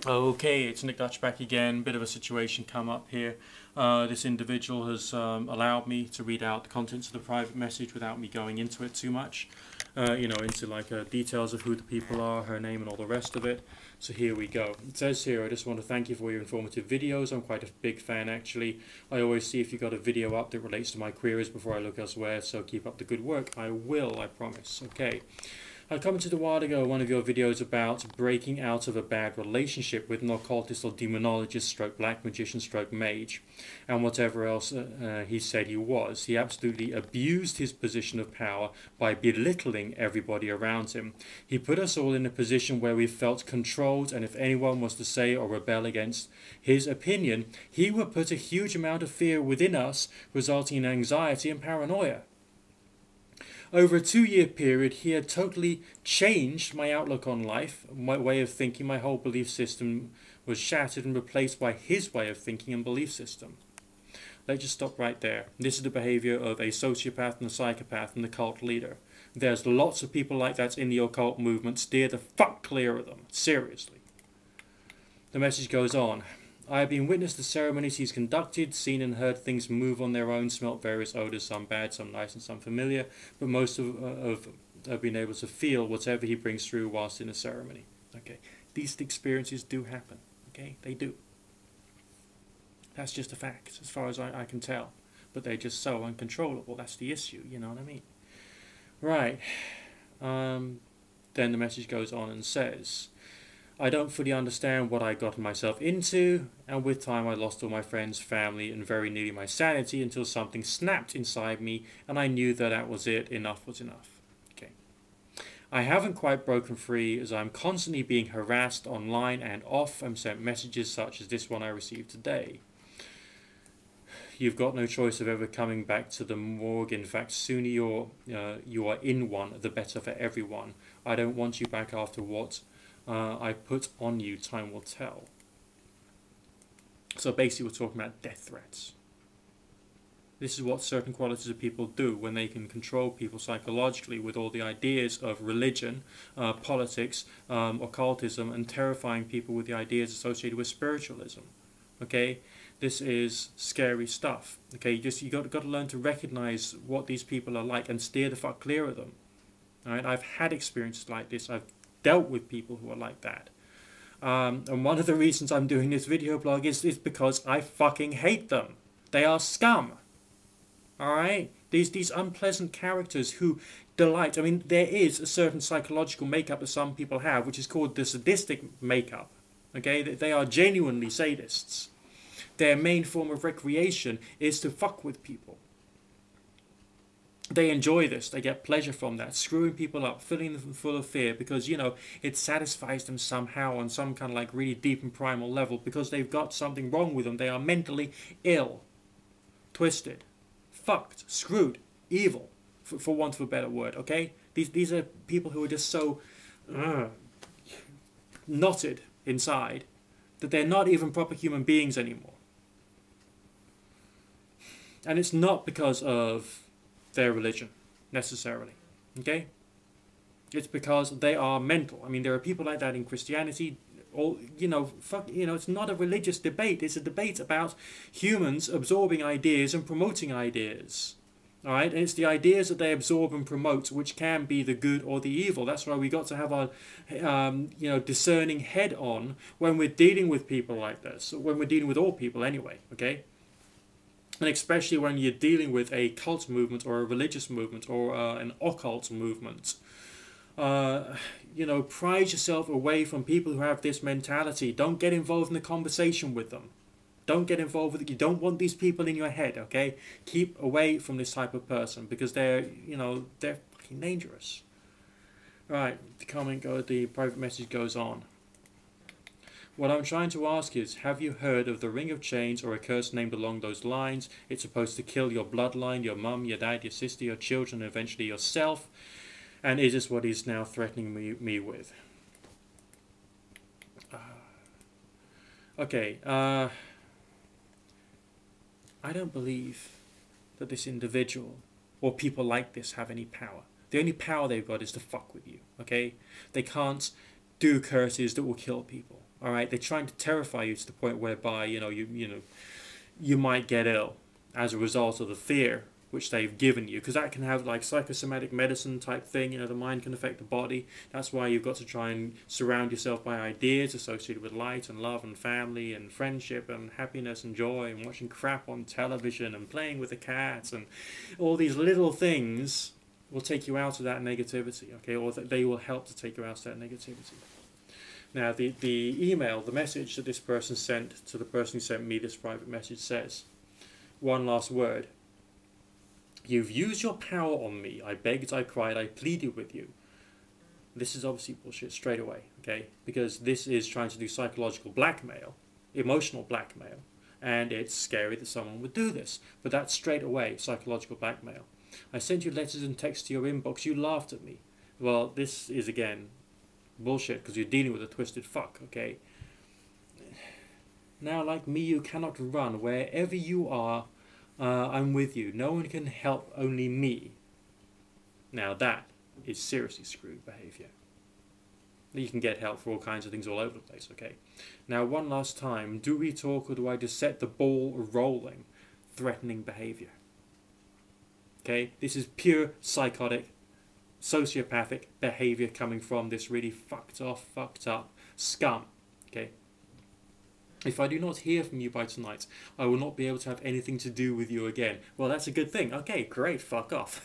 Okay, it's Nick Dutch back again. Bit of a situation come up here. This individual has allowed me to read out the contents of the private message without me going into it too much. Into like details of who the people are, her name, and all the rest of it. So here we go. It says here, I just want to thank you for your informative videos. I'm quite a big fan actually. I always see if you got a video up that relates to my queries before I look elsewhere, so keep up the good work. I will, I promise. Okay. I commented a while ago on one of your videos about breaking out of a bad relationship with an occultist or demonologist stroke black magician stroke mage and whatever else he said he was. He absolutely abused his position of power by belittling everybody around him. He put us all in a position where we felt controlled, and if anyone was to say or rebel against his opinion, he would put a huge amount of fear within us, resulting in anxiety and paranoia. Over a 2-year period, he had totally changed my outlook on life, my way of thinking. My whole belief system was shattered and replaced by his way of thinking and belief system. Let's just stop right there. This is the behavior of a sociopath and a psychopath and a cult leader. There's lots of people like that in the occult movement. Steer the fuck clear of them. Seriously. The message goes on. I have been witness to ceremonies he's conducted, seen and heard things move on their own, smelt various odours, some bad, some nice and some familiar, but most have been able to feel whatever he brings through whilst in a ceremony. Okay, these experiences do happen. Okay, they do. That's just a fact, as far as I can tell. But they're just so uncontrollable. That's the issue, you know what I mean? Right. Then the message goes on and says, I don't fully understand what I got myself into, and with time I lost all my friends, family, and very nearly my sanity until something snapped inside me, and I knew that that was it. Enough was enough. Okay. I haven't quite broken free, as I'm constantly being harassed online and off, and sent messages such as this one I received today. You've got no choice of ever coming back to the morgue. In fact, sooner you are in one, the better for everyone. I don't want you back after what I put on you. Time will tell. So basically we're talking about death threats. This is what certain qualities of people do when they can control people psychologically with all the ideas of religion, politics, occultism, and terrifying people with the ideas associated with spiritualism. Okay, this is scary stuff. Okay, you got to learn to recognize what these people are like and steer the fuck clear of them. All right, I've had experiences like this. I've dealt with people who are like that. And one of the reasons I'm doing this video blog is because I fucking hate them. They are scum. Alright? These unpleasant characters who delight. I mean, there is a certain psychological makeup that some people have, which is called the sadistic makeup. Okay? They are genuinely sadists. Their main form of recreation is to fuck with people. They enjoy this. They get pleasure from that. Screwing people up, filling them full of fear because, it satisfies them somehow on some kind of like really deep and primal level because they've got something wrong with them. They are mentally ill, twisted, fucked, screwed, evil, for want of a better word, okay? These are people who are just so knotted inside that they're not even proper human beings anymore. And it's not because of their religion, necessarily. Okay? It's because they are mental. I mean, there are people like that in Christianity. Or, it's not a religious debate. It's a debate about humans absorbing ideas and promoting ideas. All right? And it's the ideas that they absorb and promote which can be the good or the evil. That's why we got to have our, discerning head on when we're dealing with people like this. When we're dealing with all people anyway. Okay? And especially when you're dealing with a cult movement or a religious movement or an occult movement. Pride yourself away from people who have this mentality. Don't get involved in the conversation with them. Don't get involved with it. You don't want these people in your head, okay? Keep away from this type of person because they're fucking dangerous. Right, the private message goes on. What I'm trying to ask is, have you heard of the Ring of Chains or a curse named along those lines? It's supposed to kill your bloodline, your mum, your dad, your sister, your children, and eventually yourself. And is this what he's now threatening me with? I don't believe that this individual or people like this have any power. The only power they've got is to fuck with you, okay? They can't do curses that will kill people. All right, they're trying to terrify you to the point whereby you might get ill as a result of the fear which they've given you, because that can have like psychosomatic medicine type thing. The mind can affect the body. That's why you've got to try and surround yourself by ideas associated with light and love and family and friendship and happiness and joy, and watching crap on television and playing with the cats, and all these little things will take you out of that negativity, okay, or they will help to take you out of that negativity. Now, the email, the message that this person sent to the person who sent me this private message says, one last word. You've used your power on me. I begged, I cried, I pleaded with you. This is obviously bullshit straight away, okay? Because this is trying to do psychological blackmail, emotional blackmail, and it's scary that someone would do this. But that's straight away psychological blackmail. I sent you letters and texts to your inbox. You laughed at me. Well, this is, again, bullshit, because you're dealing with a twisted fuck, okay? Now, like me, you cannot run. Wherever you are, I'm with you. No one can help, only me. Now that is seriously screwed behavior. You can get help for all kinds of things all over the place, okay? Now, one last time, do we talk or do I just set the ball rolling? Threatening behavior. Okay? This is pure psychotic, sociopathic behavior coming from this really fucked up scum, okay? If I do not hear from you by tonight, I will not be able to have anything to do with you again. Well, that's a good thing. Okay, great, fuck off.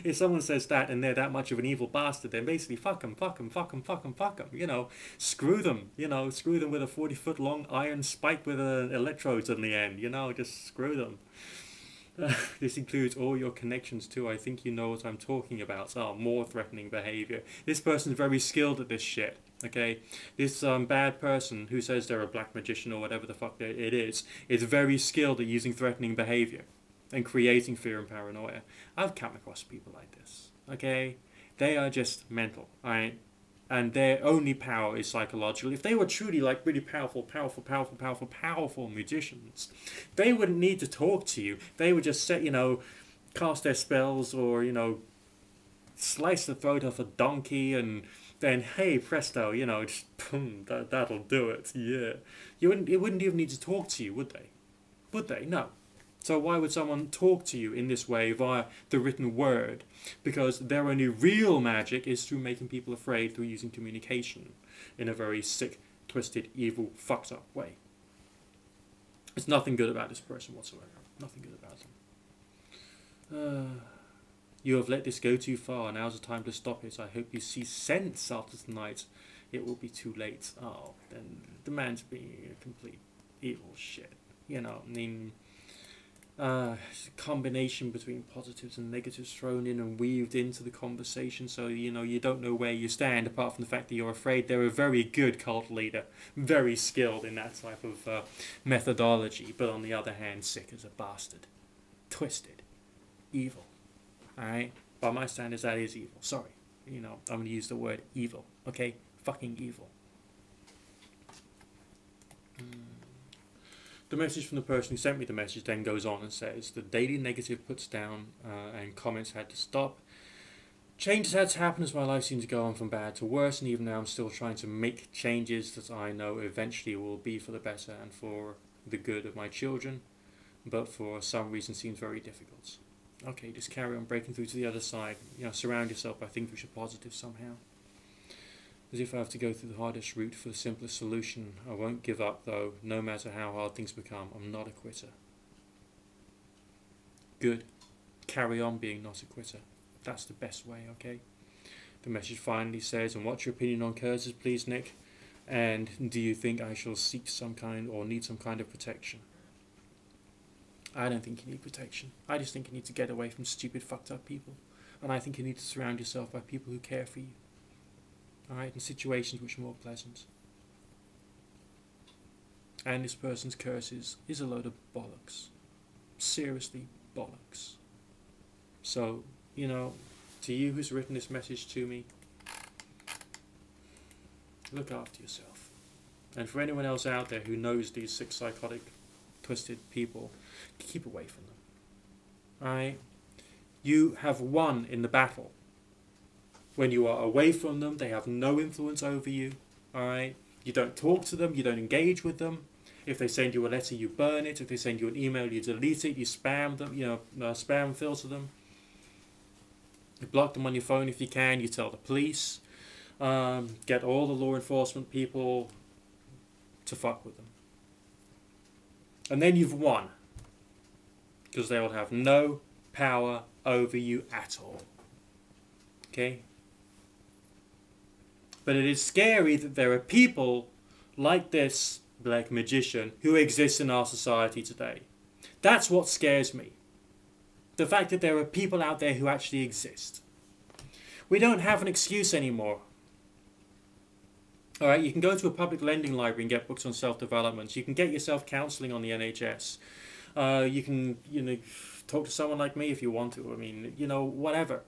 If someone says that and they're that much of an evil bastard, then basically fuck them. Screw them. Screw them with a 40-foot long iron spike with electrodes on the end. Just screw them. This includes all your connections too. I think you know what I'm talking about. More threatening behavior. This person's very skilled at this shit. Okay, this bad person who says they're a black magician or whatever the fuck it is very skilled at using threatening behavior and creating fear and paranoia. I've come across people like this. Okay, they are just mental. Alright, and their only power is psychological. If they were truly like really powerful magicians, they wouldn't need to talk to you. They would just cast their spells or slice the throat of a donkey and then hey presto, just boom, that'll do it. Yeah, it wouldn't even need to talk to you, would they? Would they? No. So why would someone talk to you in this way via the written word? Because their only real magic is through making people afraid through using communication in a very sick, twisted, evil, fucked up way. There's nothing good about this person whatsoever. Nothing good about them. You have let this go too far. Now's the time to stop it. I hope you see sense after tonight. It will be too late. Oh, then the man's being a complete evil shit. Combination between positives and negatives thrown in and weaved into the conversation, so you don't know where you stand apart from the fact that you're afraid. They're a very good cult leader, very skilled in that type of methodology, but on the other hand, sick as a bastard, twisted, evil. Alright, by my standards, that is evil. Sorry, I'm going to use the word evil. Okay, fucking evil. The message from the person who sent me the message then goes on and says, the daily negative puts down and comments had to stop. Changes had to happen as my life seemed to go on from bad to worse, and even now I'm still trying to make changes that I know eventually will be for the better and for the good of my children, but for some reason seems very difficult. Okay, just carry on breaking through to the other side. Surround yourself by things which are positive somehow. As if I have to go through the hardest route for the simplest solution. I won't give up though, no matter how hard things become. I'm not a quitter. Good. Carry on being not a quitter. That's the best way, okay? The message finally says, and what's your opinion on curses, please, Nick? And do you think I shall seek some kind or need some kind of protection? I don't think you need protection. I just think you need to get away from stupid, fucked up people. And I think you need to surround yourself by people who care for you. Alright, in situations which are more pleasant. And this person's curses is a load of bollocks. Seriously, bollocks. So, to you who's written this message to me, look after yourself. And for anyone else out there who knows these sick, psychotic, twisted people, keep away from them. Alright? You have won in the battle. When you are away from them, they have no influence over you. Alright? You don't talk to them, you don't engage with them. If they send you a letter, you burn it. If they send you an email, you delete it, you spam them, spam filter them. You block them on your phone if you can, you tell the police. Get all the law enforcement people to fuck with them. And then you've won. Because they will have no power over you at all. Okay? But it is scary that there are people like this black magician who exist in our society today. That's what scares me. The fact that there are people out there who actually exist. We don't have an excuse anymore. Alright, you can go to a public lending library and get books on self-development. You can get yourself counselling on the NHS. You can, talk to someone like me if you want to. I mean, whatever.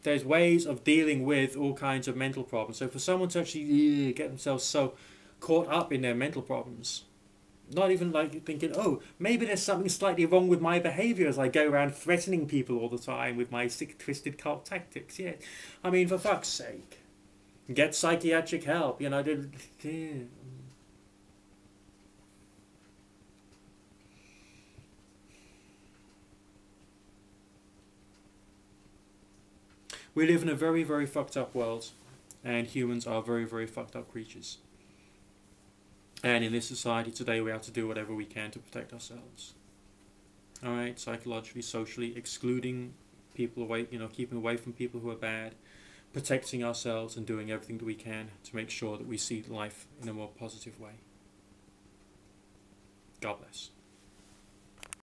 There's ways of dealing with all kinds of mental problems. So for someone to actually get themselves so caught up in their mental problems, not even like thinking, oh, maybe there's something slightly wrong with my behaviour as I go around threatening people all the time with my sick, twisted cult tactics. Yeah, I mean, for fuck's sake, get psychiatric help. We live in a very, very fucked up world, and humans are very, very fucked up creatures. And in this society today, we have to do whatever we can to protect ourselves. Alright, psychologically, socially, excluding people away, keeping away from people who are bad, protecting ourselves and doing everything that we can to make sure that we see life in a more positive way. God bless.